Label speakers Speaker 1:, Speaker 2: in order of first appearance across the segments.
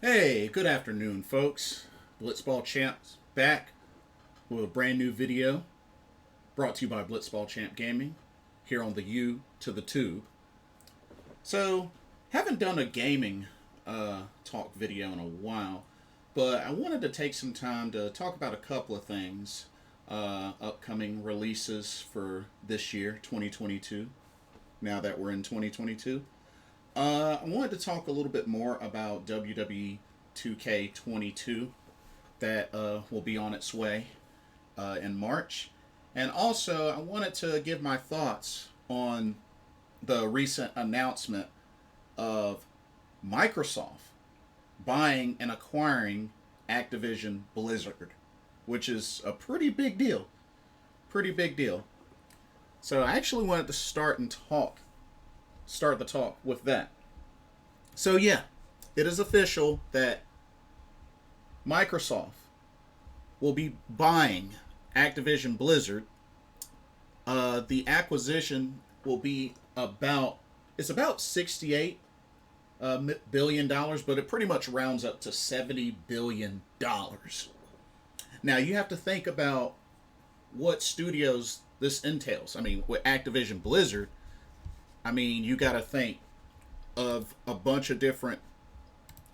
Speaker 1: Hey, good afternoon, folks. Blitzball Champs back with a brand new video brought to you by Blitzball Champ Gaming here on the U to the Tube. So, haven't done a gaming talk video in a while, but I wanted to take some time to talk about a couple of things, upcoming releases for this year, 2022, now that we're in 2022. I wanted to talk a little bit more about WWE 2K22 that will be on its way in March. And also, I wanted to give my thoughts on the recent announcement of Microsoft buying and acquiring Activision Blizzard, which is a pretty big deal. Pretty big deal. So I actually wanted to start the talk with that. So yeah, it is official that Microsoft will be buying Activision Blizzard. The acquisition will be about 68 billion dollars, but it pretty much rounds up to $70 billion. Now you have to think about what studios this entails. I mean, with Activision Blizzard, you got to think of a bunch of different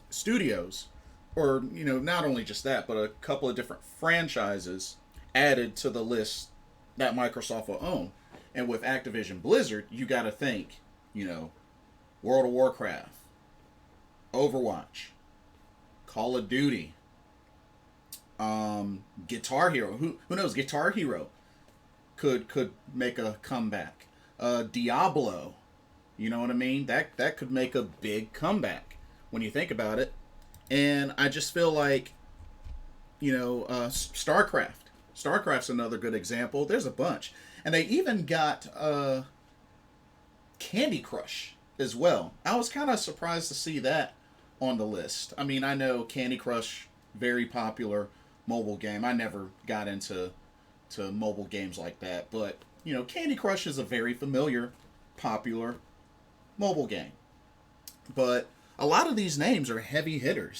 Speaker 1: studios, or not only just that, but a couple of different franchises added to the list that Microsoft will own. And with Activision Blizzard, you got to think, World of Warcraft, Overwatch, Call of Duty, Guitar Hero. Who knows? Guitar Hero could make a comeback. Diablo, you know what I mean? That could make a big comeback when you think about it. And I just feel like, StarCraft. StarCraft's another good example. There's a bunch, and they even got Candy Crush as well. I was kind of surprised to see that on the list. I mean, I know Candy Crush, very popular mobile game. I never got into mobile games like that, but Candy Crush is a very familiar, popular mobile game. But a lot of these names are heavy hitter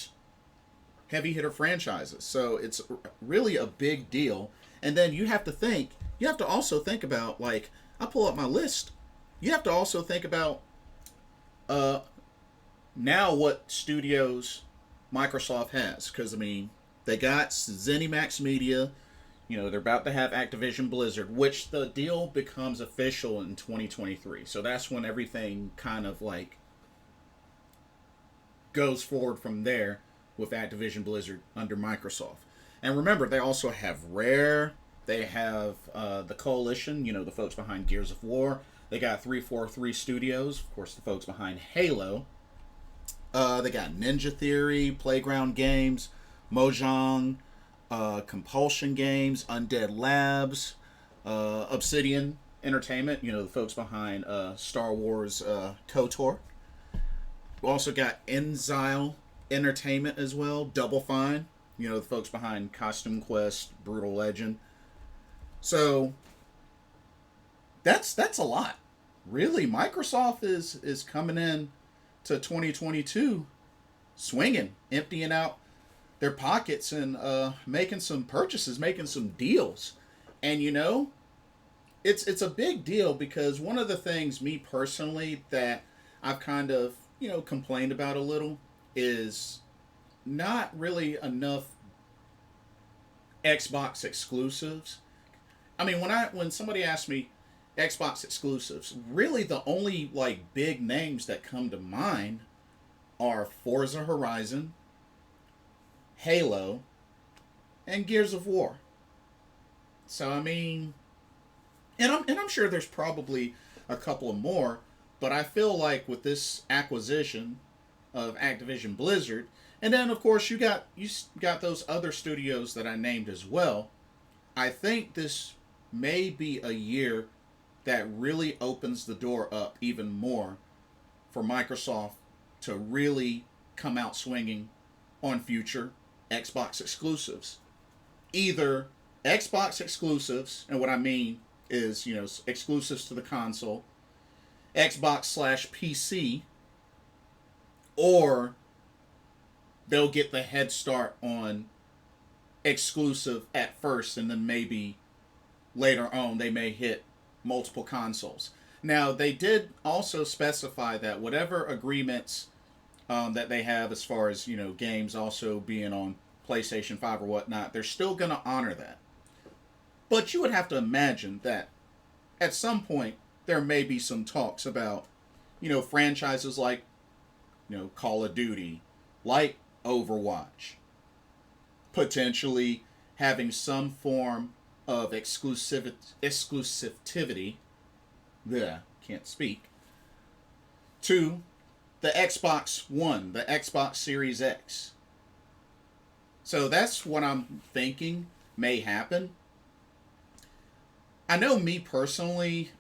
Speaker 1: franchises. So it's really a big deal. And then you have to also think about, like, I pull up my list. You have to also think about now what studios Microsoft has. Because, they got ZeniMax Media. They're about to have Activision Blizzard, which the deal becomes official in 2023. So that's when everything kind of like goes forward from there with Activision Blizzard under Microsoft. And remember, they also have Rare. They have the Coalition, the folks behind Gears of War. They got 343 Studios, of course, the folks behind Halo. They got Ninja Theory, Playground Games, Mojang, Compulsion Games, Undead Labs, Obsidian Entertainment, the folks behind Star Wars KOTOR. We also got Enzile Entertainment as well, Double Fine, the folks behind Costume Quest, Brutal Legend. So that's a lot. Really, Microsoft is coming in to 2022 swinging, emptying out their pockets and making some purchases, making some deals. And it's a big deal because one of the things, me personally, that I've kind of complained about a little is not really enough Xbox exclusives. When somebody asks me Xbox exclusives, really the only like big names that come to mind are Forza Horizon, Halo, and Gears of War. So and I'm sure there's probably a couple of more, but I feel like with this acquisition of Activision Blizzard, and then of course you got those other studios that I named as well. I think this may be a year that really opens the door up even more for Microsoft to really come out swinging on future Xbox exclusives. Either Xbox exclusives, and what I mean is, exclusives to the console, Xbox/PC, or they'll get the head start on exclusive at first, and then maybe later on they may hit multiple consoles. Now, they did also specify that whatever agreements that they have as far as, games also being on PlayStation 5 or whatnot, they're still going to honor that. But you would have to imagine that at some point there may be some talks about, franchises like, Call of Duty, like Overwatch, potentially having some form of exclusivity, can't speak, to the Xbox One, the Xbox Series X. So that's what I'm thinking may happen. I know me personally,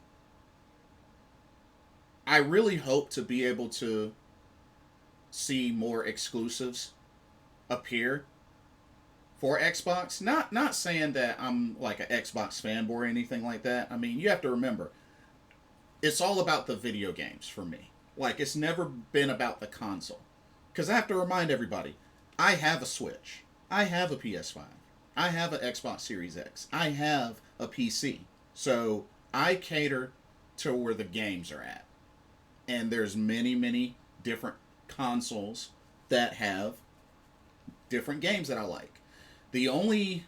Speaker 1: I really hope to be able to see more exclusives appear for Xbox. Not saying that I'm like an Xbox fanboy or anything like that. I mean, you have to remember, it's all about the video games for me. Like, it's never been about the console. Because I have to remind everybody, I have a Switch. I have a PS5. I have an Xbox Series X. I have a PC. So I cater to where the games are at. And there's many, many different consoles that have different games that I like. The only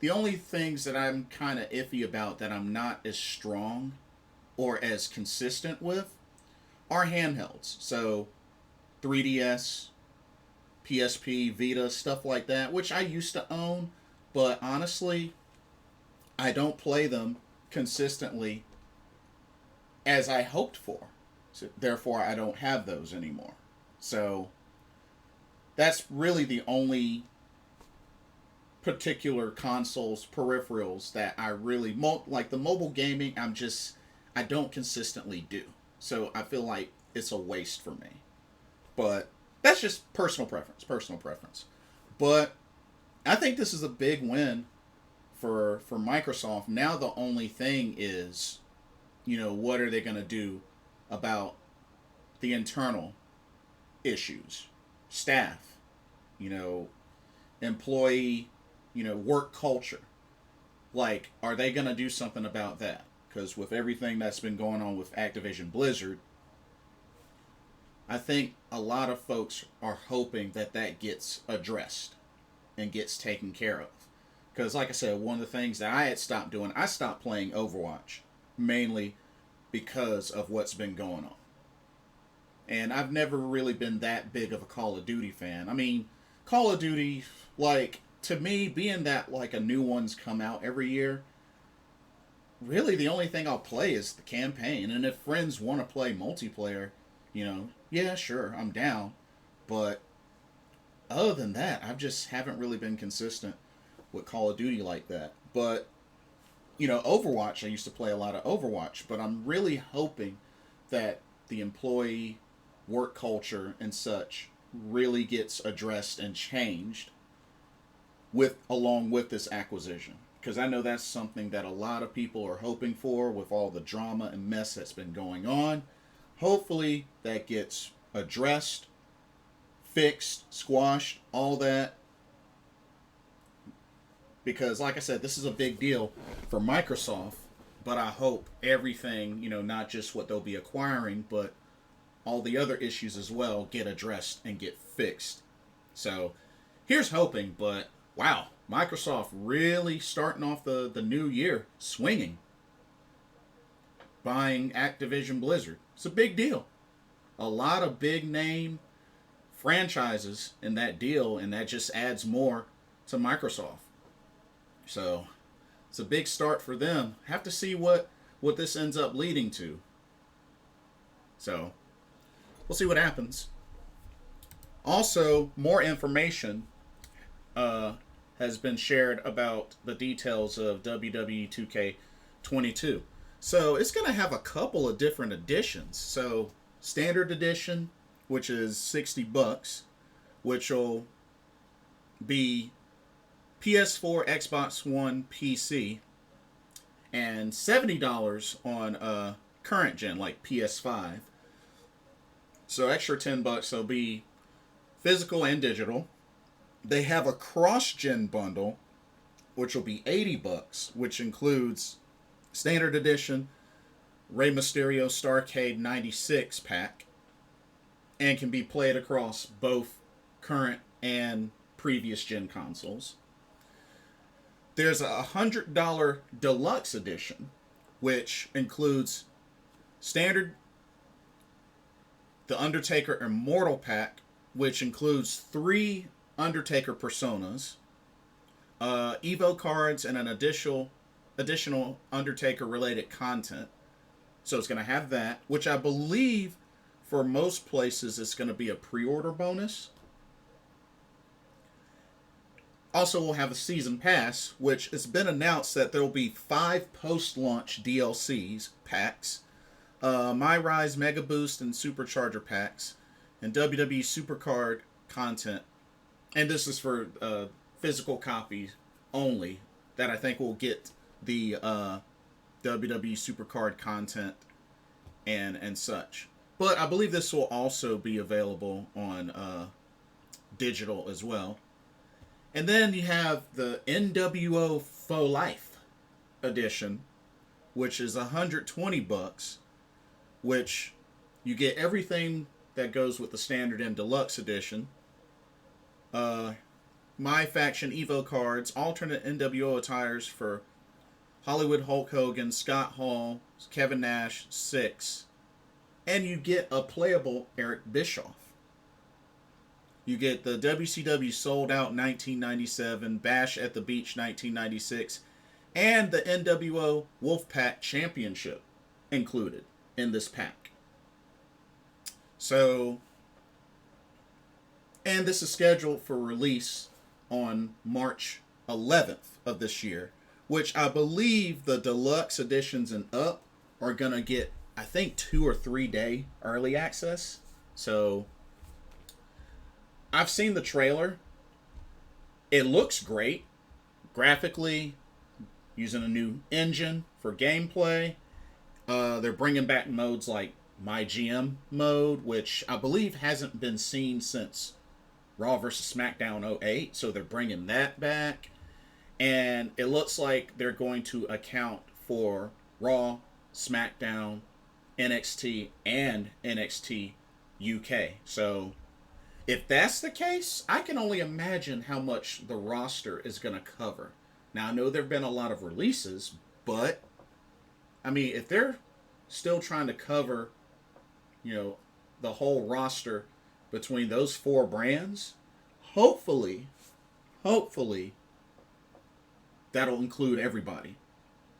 Speaker 1: things that I'm kind of iffy about, that I'm not as strong or as consistent with, are handhelds. So 3DS, PSP, Vita, stuff like that, which I used to own, but honestly, I don't play them consistently as I hoped for. So therefore, I don't have those anymore. So that's really the only particular consoles, peripherals that I really like. The mobile gaming, I don't consistently do. So I feel like it's a waste for me. But that's just personal preference. But I think this is a big win for Microsoft. Now the only thing is, what are they going to do about the internal issues, staff, employee, work culture. Like, are they going to do something about that? Because with everything that's been going on with Activision Blizzard, I think a lot of folks are hoping that gets addressed and gets taken care of. Because, like I said, one of the things that I had stopped doing, I stopped playing Overwatch, mainly because of what's been going on. And I've never really been that big of a Call of Duty fan. I mean, Call of Duty, like, to me, being that, like, a new one's come out every year, really the only thing I'll play is the campaign. And if friends want to play multiplayer, yeah, sure, I'm down. But other than that, I just haven't really been consistent with Call of Duty like that. But, Overwatch, I used to play a lot of Overwatch, but I'm really hoping that the employee work culture and such really gets addressed and changed along with this acquisition. Because I know that's something that a lot of people are hoping for with all the drama and mess that's been going on. Hopefully that gets addressed, fixed, squashed, all that. Because, like I said, this is a big deal for Microsoft, but I hope everything, not just what they'll be acquiring, but all the other issues as well get addressed and get fixed. So, here's hoping, but wow, Microsoft really starting off the new year swinging. Buying Activision Blizzard. It's a big deal. A lot of big name franchises in that deal, and that just adds more to Microsoft. So, it's a big start for them. Have to see what this ends up leading to. So, we'll see what happens. Also, more information has been shared about the details of WWE 2K22. So, it's going to have a couple of different editions. So, Standard Edition, which is $60, which will be PS4, Xbox One, PC, and $70 on current gen, like PS5. So extra $10 will be physical and digital. They have a cross-gen bundle, which will be $80, which includes Standard Edition, Rey Mysterio Starcade 96 pack, and can be played across both current and previous gen consoles. There's a $100 deluxe edition, which includes standard The Undertaker Immortal pack, which includes 3 Undertaker personas, Evo cards, and an additional Undertaker related content. So it's going to have that, which I believe for most places it's going to be a pre-order bonus. Also, we'll have a season pass, which it's been announced that there will be 5 post-launch DLCs packs, My Rise Mega Boost and Supercharger packs, and WWE Supercard content. And this is for physical copies only, that I think will get the WWE Supercard content and such. But I believe this will also be available on digital as well. And then you have the NWO For Life edition, which is $120, which you get everything that goes with the standard and deluxe edition. My Faction Evo cards, alternate NWO attires for Hollywood Hulk Hogan, Scott Hall, Kevin Nash, Six, and you get a playable Eric Bischoff. You get the WCW Sold Out 1997, Bash at the Beach 1996, and the NWO Wolfpack Championship included in this pack. So, and this is scheduled for release on March 11th of this year, which I believe the deluxe editions and up are going to get, I think, 2 or 3 day early access. So I've seen the trailer. It looks great. Graphically, using a new engine for gameplay. They're bringing back modes like My GM mode, which I believe hasn't been seen since Raw vs. SmackDown 08. So they're bringing that back. And it looks like they're going to account for Raw, SmackDown, NXT, and NXT UK. So if that's the case, I can only imagine how much the roster is going to cover. Now, I know there have been a lot of releases, but, I mean, if they're still trying to cover, the whole roster between those 4 brands, hopefully, that'll include everybody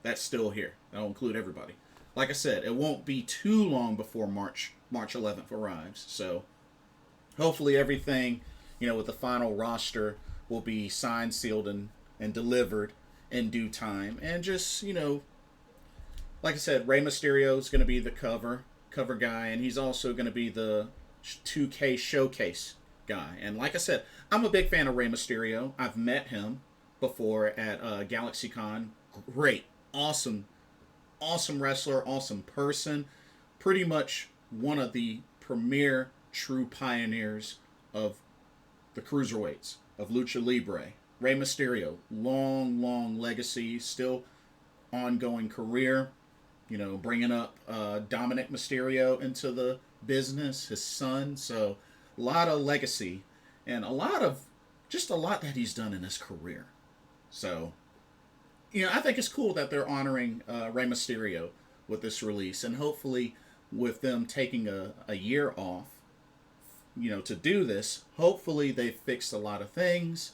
Speaker 1: that's still here. That'll include everybody. Like I said, it won't be too long before March 11th arrives, so hopefully everything, with the final roster will be signed, sealed, and delivered in due time. And just, like I said, Rey Mysterio is going to be the cover guy, and he's also going to be the 2K showcase guy. And like I said, I'm a big fan of Rey Mysterio. I've met him before at GalaxyCon. Great, awesome wrestler, awesome person. Pretty much one of the premier true pioneers of the cruiserweights, of Lucha Libre. Rey Mysterio, long legacy, still ongoing career, bringing up Dominic Mysterio into the business, his son. So a lot of legacy and a lot that he's done in his career. So, I think it's cool that they're honoring Rey Mysterio with this release, and hopefully with them taking a year off, to do this, hopefully they fixed a lot of things.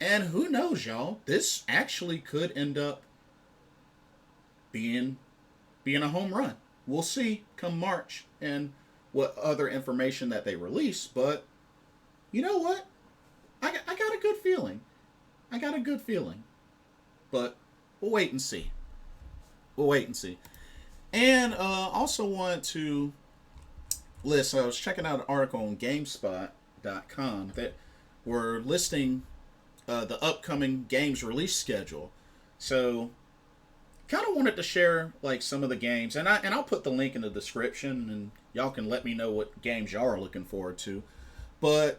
Speaker 1: And who knows, y'all, this actually could end up being a home run. We'll see come March and what other information that they release. But you know what? I got a good feeling. But we'll wait and see. And also wanted to list, I was checking out an article on GameSpot.com that were listing the upcoming games release schedule. So kind of wanted to share some of the games, and I'll put the link in the description, and y'all can let me know what games y'all are looking forward to. But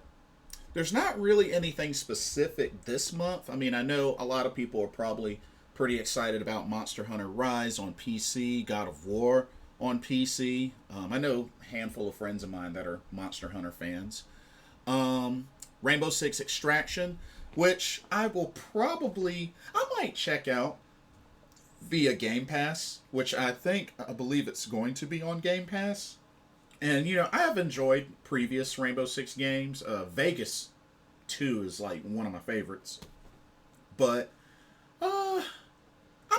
Speaker 1: There's not really anything specific this month. I mean, I know a lot of people are probably pretty excited about Monster Hunter Rise on PC, God of War on PC. I know a handful of friends of mine that are Monster Hunter fans. Rainbow Six Extraction, which I might check out via Game Pass, which I believe it's going to be on Game Pass. And, I have enjoyed previous Rainbow Six games. Vegas 2 is like one of my favorites. But, I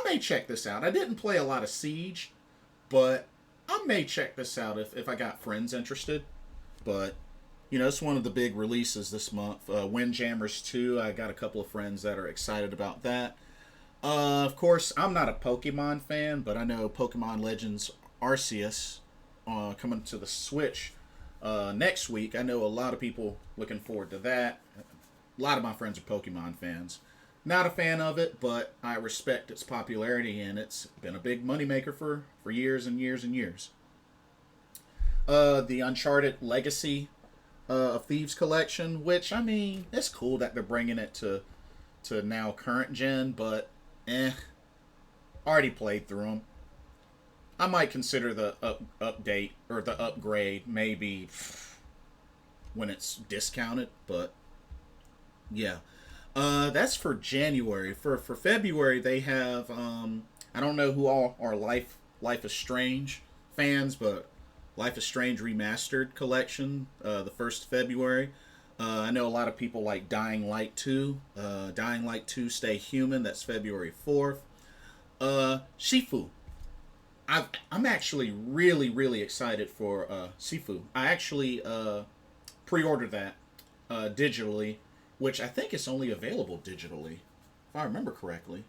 Speaker 1: may check this out. I didn't play a lot of Siege, but I may check this out if I got friends interested. But, it's one of the big releases this month. Windjammers 2, I got a couple of friends that are excited about that. Of course, I'm not a Pokemon fan, but I know Pokemon Legends Arceus coming to the Switch next week. I know a lot of people looking forward to that. A lot of my friends are Pokemon fans. Not a fan of it, but I respect its popularity, and it's been a big moneymaker for years and years and years. The Uncharted Legacy of Thieves collection, which, I mean, it's cool that they're bringing it to now current gen, but already played through them. I might consider the update or the upgrade maybe when it's discounted, but yeah. That's for January. For February, they have I don't know who all are Life is Strange fans, but Life is Strange Remastered collection, the 1st of February. I know a lot of people like Dying Light 2. Dying Light 2 Stay Human, that's February 4th. Shifu. I'm actually really, really excited for Sifu. I actually pre-ordered that digitally, which I think is only available digitally, if I remember correctly.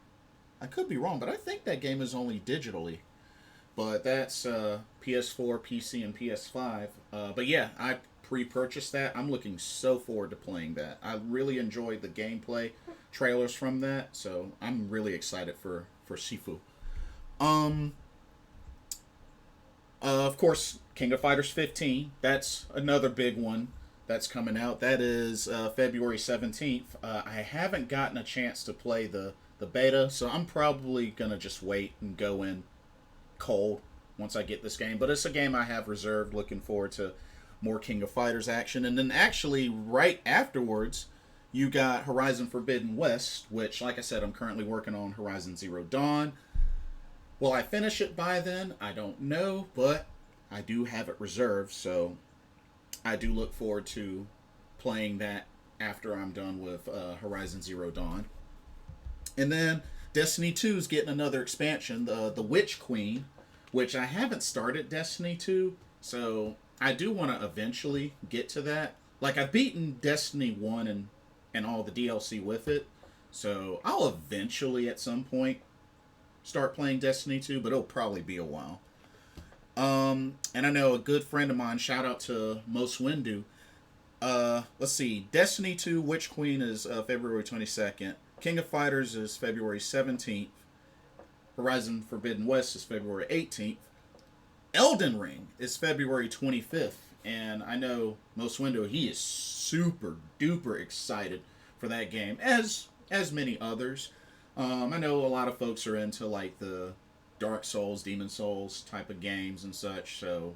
Speaker 1: I could be wrong, but I think that game is only digitally. But that's PS4, PC, and PS5. But yeah, I pre-purchased that. I'm looking so forward to playing that. I really enjoyed the gameplay trailers from that, so I'm really excited for Sifu. Of course, King of Fighters 15. That's another big one that's coming out. That is February 17th. I haven't gotten a chance to play the beta, so I'm probably going to just wait and go in cold once I get this game. But it's a game I have reserved, looking forward to more King of Fighters action. And then actually right afterwards, you got Horizon Forbidden West, which, like I said, I'm currently working on Horizon Zero Dawn. Will I finish it by then? I don't know, but I do have it reserved, so I do look forward to playing that after I'm done with Horizon Zero Dawn. And then Destiny 2 is getting another expansion, the Witch Queen, which I haven't started Destiny 2, so I do want to eventually get to that. Like, I've beaten Destiny 1 and all the DLC with it, so I'll eventually at some point start playing Destiny 2, but it'll probably be a while. And I know a good friend of mine, shout out to Most Windu. Let's see, Destiny 2 Witch Queen is February 22nd. King of Fighters is February 17th. Horizon Forbidden West is February 18th. Elden Ring is February 25th. And I know Most Windu, he is super duper excited for that game, as many others. I know a lot of folks are into like the Dark Souls, Demon Souls type of games and such, so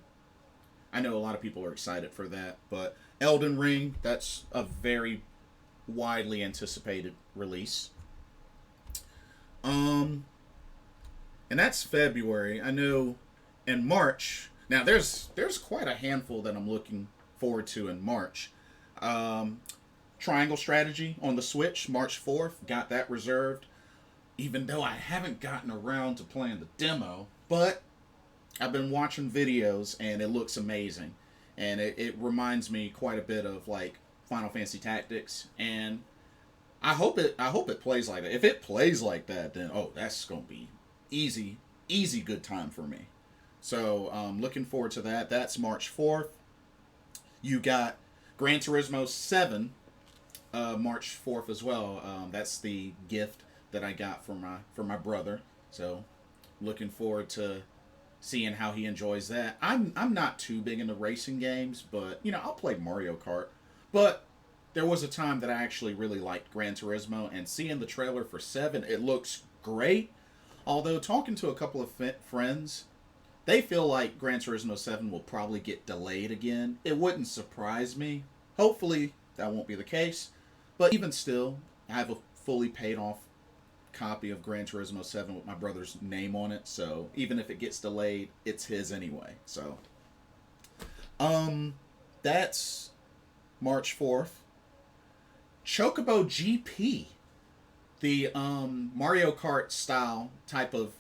Speaker 1: I know a lot of people are excited for that. But Elden Ring, that's a very widely anticipated release. And that's February. I know in March, now there's quite a handful that I'm looking forward to in March. Triangle Strategy on the Switch, March 4th, got that reserved. Even though I haven't gotten around to playing the demo, but I've been watching videos and it looks amazing. And it reminds me quite a bit of like Final Fantasy Tactics, and I hope it plays like that. If it plays like that, then that's gonna be easy good time for me. So looking forward to that. That's March 4th. You got Gran Turismo 7 March 4th as well. That's the gift that I got for my brother. So looking forward to seeing how he enjoys that. I'm not too big into racing games, but I'll play Mario Kart. But there was a time that I actually really liked Gran Turismo, and seeing the trailer for 7, it looks great. Although, talking to a couple of friends, they feel like Gran Turismo 7 will probably get delayed again. It wouldn't surprise me. Hopefully, that won't be the case. But even still, I have a fully paid off copy of Gran Turismo 7 with my brother's name on it. So, even if it gets delayed, it's his anyway. So, that's March 4th. Chocobo GP. The Mario Kart style type of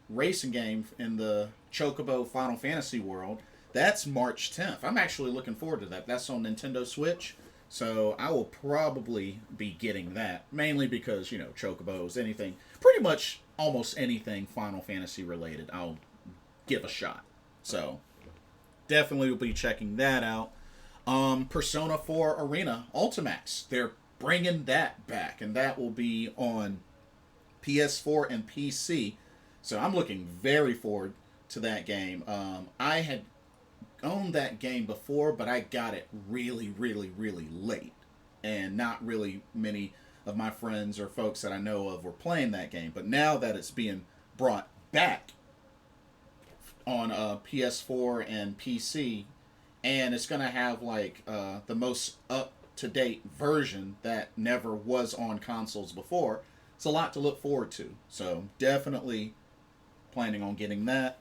Speaker 1: racing game in the Chocobo Final Fantasy world. That's March 10th. I'm actually looking forward to that. That's on Nintendo Switch. So I will probably be getting that. Mainly because, Chocobos, anything, pretty much almost anything Final Fantasy related, I'll give a shot. So definitely will be checking that out. Persona 4 Arena Ultimax. They're bringing that back, and that will be on PS4 and PC. So I'm looking very forward to that game. I had owned that game before, but I got it really, really, really late. And not really many of my friends or folks that I know of were playing that game. But now that it's being brought back on PS4 and PC, and it's going to have the most up-to-date version that never was on consoles before, it's a lot to look forward to. So definitely planning on getting that.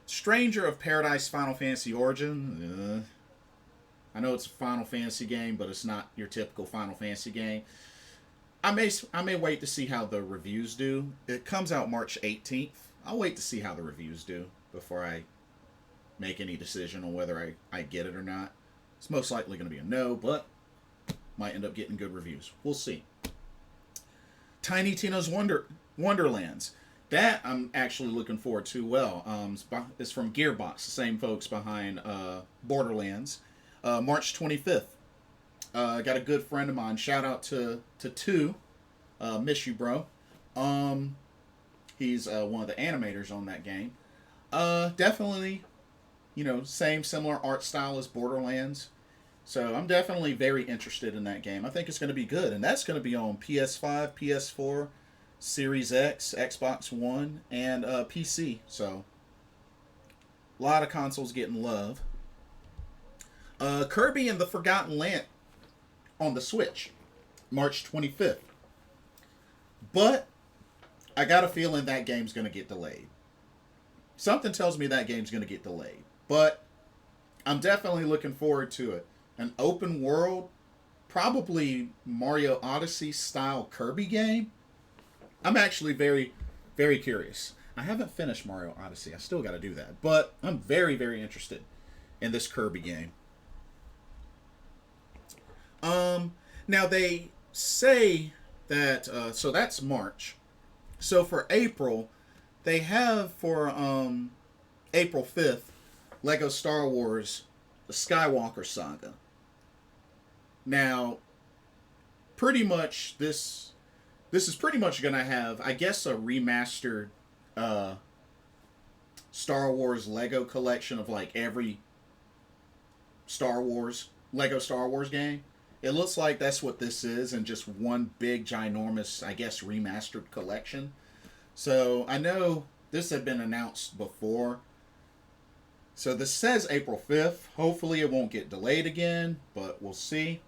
Speaker 1: Stranger of Paradise Final Fantasy Origin. I know it's a Final Fantasy game, but it's not your typical Final Fantasy game. I may wait to see how the reviews do. It comes out March 18th. I'll wait to see how the reviews do before I make any decision on whether I get it or not. It's most likely going to be a no, but might end up getting good reviews. We'll see. Tiny Tina's Wonderlands. That I'm actually looking forward to well. It's from Gearbox, the same folks behind Borderlands. March 25th. Got a good friend of mine. Shout out to Two. Miss you, bro. He's one of the animators on that game. Definitely, same similar art style as Borderlands. So I'm definitely very interested in that game. I think it's going to be good. And that's going to be on PS5, PS4, Series X, Xbox One, and PC. So a lot of consoles getting love. Kirby and the Forgotten Land on the Switch, March 25th. But I got a feeling that game's going to get delayed. Something tells me that game's going to get delayed. But I'm definitely looking forward to it. An open world, probably Mario Odyssey style Kirby game. I'm actually very, very curious. I haven't finished Mario Odyssey. I still got to do that. But I'm very, very interested in this Kirby game. Now they say that, so that's March. So for April, they have for April 5th, Lego Star Wars, the Skywalker Saga. Now, pretty much this is pretty much going to have, I guess, a remastered Star Wars Lego collection of every Lego Star Wars game. It looks like that's what this is, and just one big, ginormous, I guess, remastered collection. So I know this had been announced before. So this says April 5th. Hopefully it won't get delayed again, but we'll see.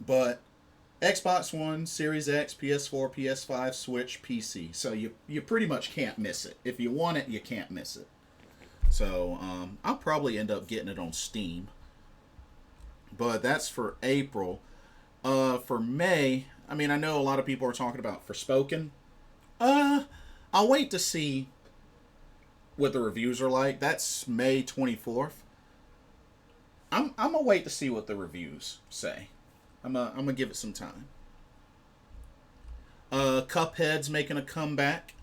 Speaker 1: But Xbox One, Series X, PS4, PS5, Switch, PC. So you pretty much can't miss it. If you want it, you can't miss it. So I'll probably end up getting it on Steam. But that's for April. For May, I know a lot of people are talking about Forspoken. I'll wait to see what the reviews are like. That's May 24th. I'm gonna wait to see what the reviews say. I'm gonna give it some time. Cuphead's making a comeback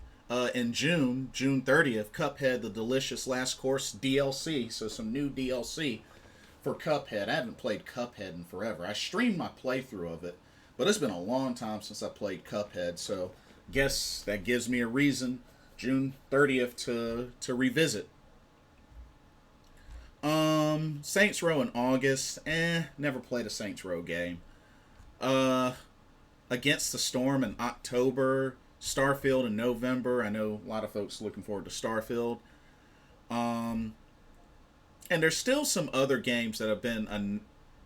Speaker 1: in June 30th. Cuphead, the Delicious Last Course DLC. So some new DLC for Cuphead. I haven't played Cuphead in forever. I streamed my playthrough of it, but it's been a long time since I played Cuphead, so guess that gives me a reason, June 30th, to revisit. Saints Row in August. Never played a Saints Row game. Uh, Against the Storm in October. Starfield in November. I know a lot of folks looking forward to Starfield. Um, and there's still some other games that have been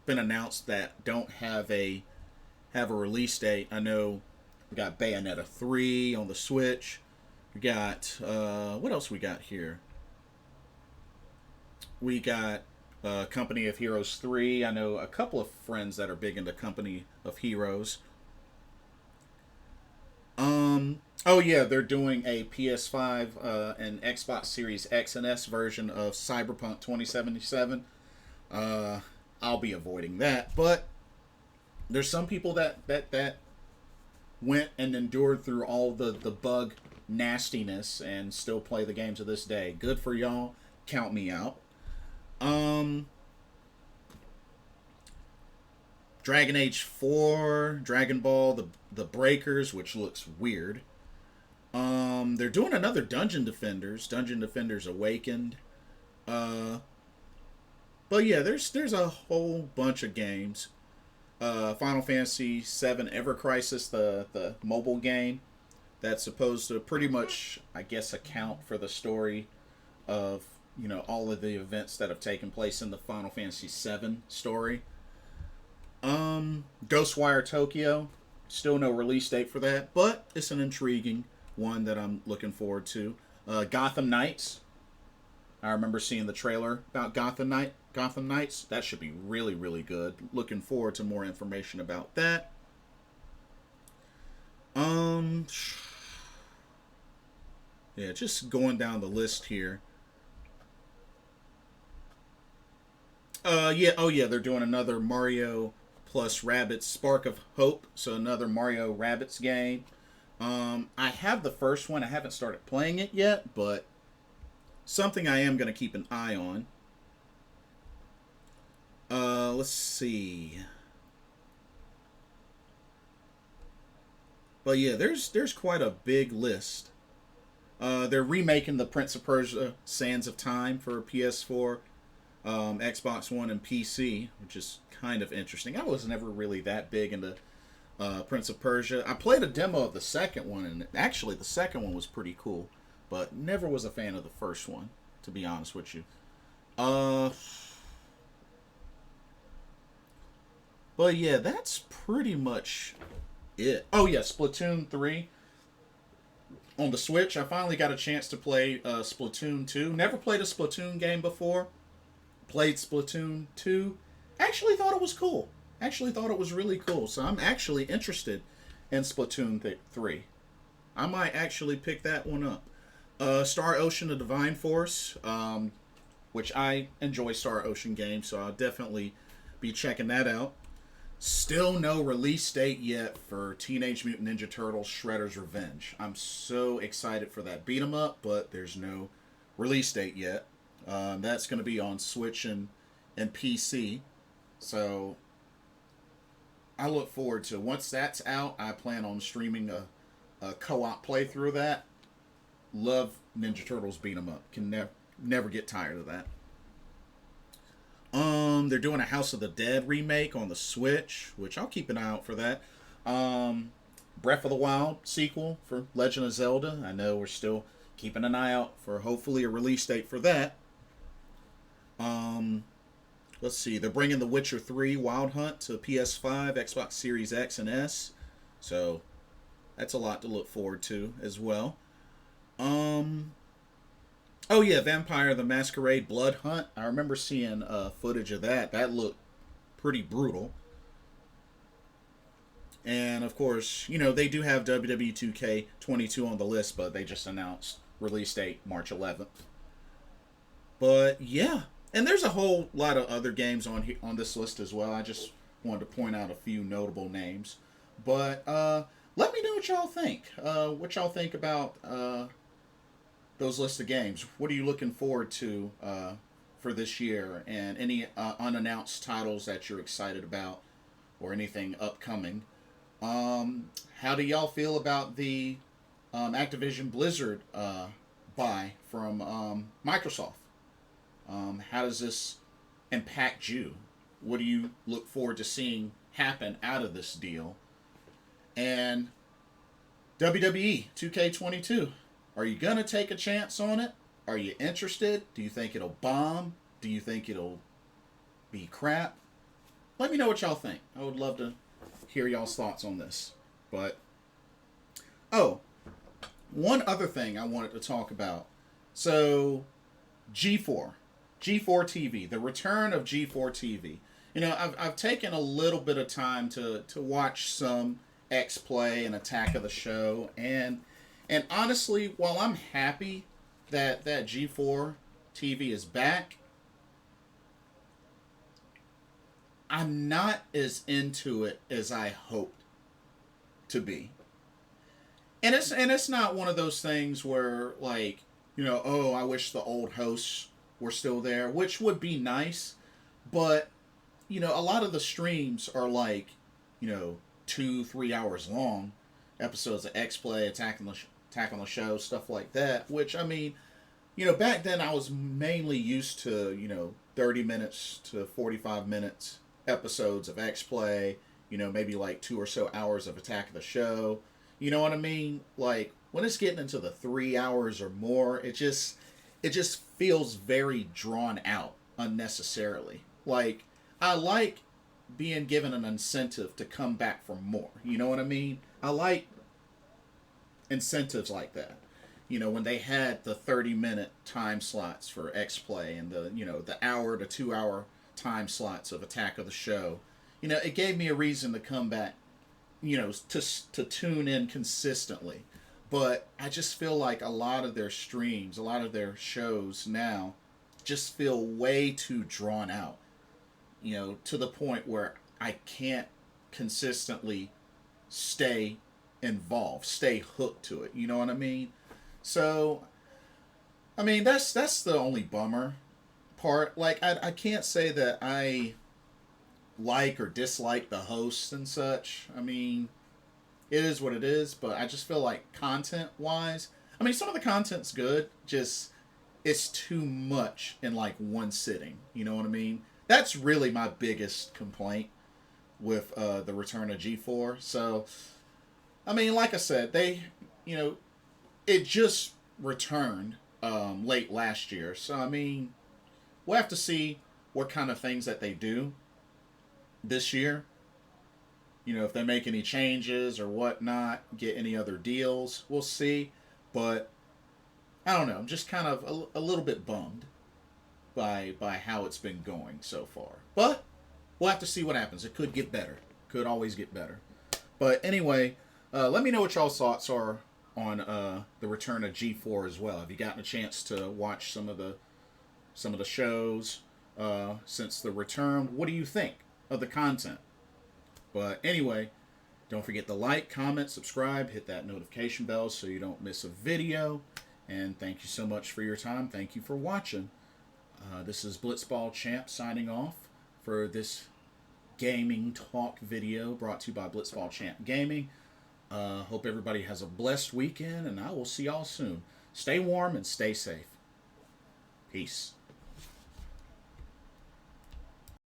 Speaker 1: announced that don't have a release date. I know we got Bayonetta 3 on the Switch. We got what else we got here? We got Company of Heroes 3. I know a couple of friends that are big into Company of Heroes. Oh yeah, they're doing a PS5 and Xbox Series X and S version of Cyberpunk 2077. I'll be avoiding that, but there's some people that went and endured through all the bug nastiness and still play the game to this day. Good for y'all. Count me out. Dragon Age 4, Dragon Ball, the Breakers, which looks weird. They're doing another Dungeon Defenders Awakened. But yeah, there's a whole bunch of games. Final Fantasy VII Ever Crisis, the mobile game, that's supposed to pretty much, I guess, account for the story of, all of the events that have taken place in the Final Fantasy VII story. Ghostwire Tokyo, still no release date for that, but it's an intriguing one that I'm looking forward to. Gotham Knights. I remember seeing the trailer about Gotham Knights. That should be really, really good. Looking forward to more information about that. Yeah, just going down the list here. They're doing another Mario plus Rabbids Spark of Hope, so another Mario Rabbids game. I have the first one. I haven't started playing it yet, but something I am going to keep an eye on. Let's see. But yeah, there's quite a big list. They're remaking the Prince of Persia Sands of Time for PS4, Xbox One, and PC, which is kind of interesting. I was never really that big into Prince of Persia. I played a demo of the second one, and actually the second one was pretty cool, but never was a fan of the first one, to be honest with you. But yeah, that's pretty much it. Oh yeah, Splatoon 3 on the Switch. I finally got a chance to play Splatoon 2. Never played a Splatoon game before. Played Splatoon 2. Actually thought it was cool. Actually thought it was really cool. So I'm actually interested in Splatoon 3. I might actually pick that one up. Star Ocean: The Divine Force, which I enjoy Star Ocean games, so I'll definitely be checking that out. Still no release date yet for Teenage Mutant Ninja Turtles Shredder's Revenge. I'm so excited for that beat 'em up, but there's no release date yet. That's going to be on Switch and PC. So I look forward to, once that's out, I plan on streaming a co-op playthrough of that. Love Ninja Turtles beat 'em up. Can never get tired of that. They're doing a House of the Dead remake on the Switch, which I'll keep an eye out for that. Breath of the Wild sequel for Legend of Zelda. I know we're still keeping an eye out for hopefully a release date for that. Let's see. They're bringing The Witcher 3 Wild Hunt to PS5, Xbox Series X and S. So that's a lot to look forward to as well. Oh yeah, Vampire the Masquerade Blood Hunt. I remember seeing footage of that. That looked pretty brutal. And of course, they do have WWE 2K22 on the list, but they just announced release date March 11th. But yeah, and there's a whole lot of other games on this list as well. I just wanted to point out a few notable names. But let me know what y'all think. What y'all think about those list of games. What are you looking forward to for this year, and any unannounced titles that you're excited about, or anything upcoming? How do y'all feel about the Activision Blizzard buy from Microsoft? How does this impact you? What do you look forward to seeing happen out of this deal? And WWE 2K22, are you going to take a chance on it? Are you interested? Do you think it'll bomb? Do you think it'll be crap? Let me know what y'all think. I would love to hear y'all's thoughts on this. But, oh, one other thing I wanted to talk about. So, G4 TV, the return of G4 TV. You know, I've taken a little bit of time to watch some X Play and Attack of the Show, and honestly, while I'm happy that G4 TV is back, I'm not as into it as I hoped to be. And it's not one of those things where, like, you know, oh, I wish the old hosts were still there, which would be nice, but, you know, a lot of the streams are like, you know, 2-3 hours long, episodes of X Play, Attack on the Show, stuff like that, which, I mean, you know, back then I was mainly used to, you know, 30 minutes to 45 minutes episodes of X Play, you know, maybe like 2 or so hours of Attack of the Show. You know what I mean? Like, when it's getting into the 3 hours or more, it just feels very drawn out unnecessarily. Like, I like being given an incentive to come back for more. You know what I mean? I like incentives like that. You know, when they had the 30-minute time slots for X Play and the, you know, the hour to 2 hour time slots of Attack of the Show, you know, it gave me a reason to come back, you know, to tune in consistently. But I just feel like a lot of their streams, a lot of their shows now just feel way too drawn out. You know, to the point where I can't consistently stay involved, stay hooked to it. You know what I mean? So, I mean, that's the only bummer part. Like, I can't say that I like or dislike the hosts and such. I mean, it is what it is, but I just feel like content-wise, I mean, some of the content's good, just, it's too much in, like, one sitting. You know what I mean? That's really my biggest complaint with the return of G4. So, I mean, like I said, they, you know, it just returned late last year. So, I mean, we'll have to see what kind of things that they do this year. You know, if they make any changes or whatnot, get any other deals, we'll see. But, I don't know, I'm just kind of a little bit bummed by how it's been going so far. But we'll have to see what happens. It could get better. Could always get better. But anyway, let me know what y'all's thoughts are on the return of G4 as well. Have you gotten a chance to watch some of the shows since the return? What do you think of the content? But anyway, don't forget to like, comment, subscribe, hit that notification bell so you don't miss a video. And thank you so much for your time. Thank you for watching. This is Blitzball Champ signing off for this gaming talk video brought to you by Blitzball Champ Gaming. Hope everybody has a blessed weekend, and I will see y'all soon. Stay warm and stay safe. Peace.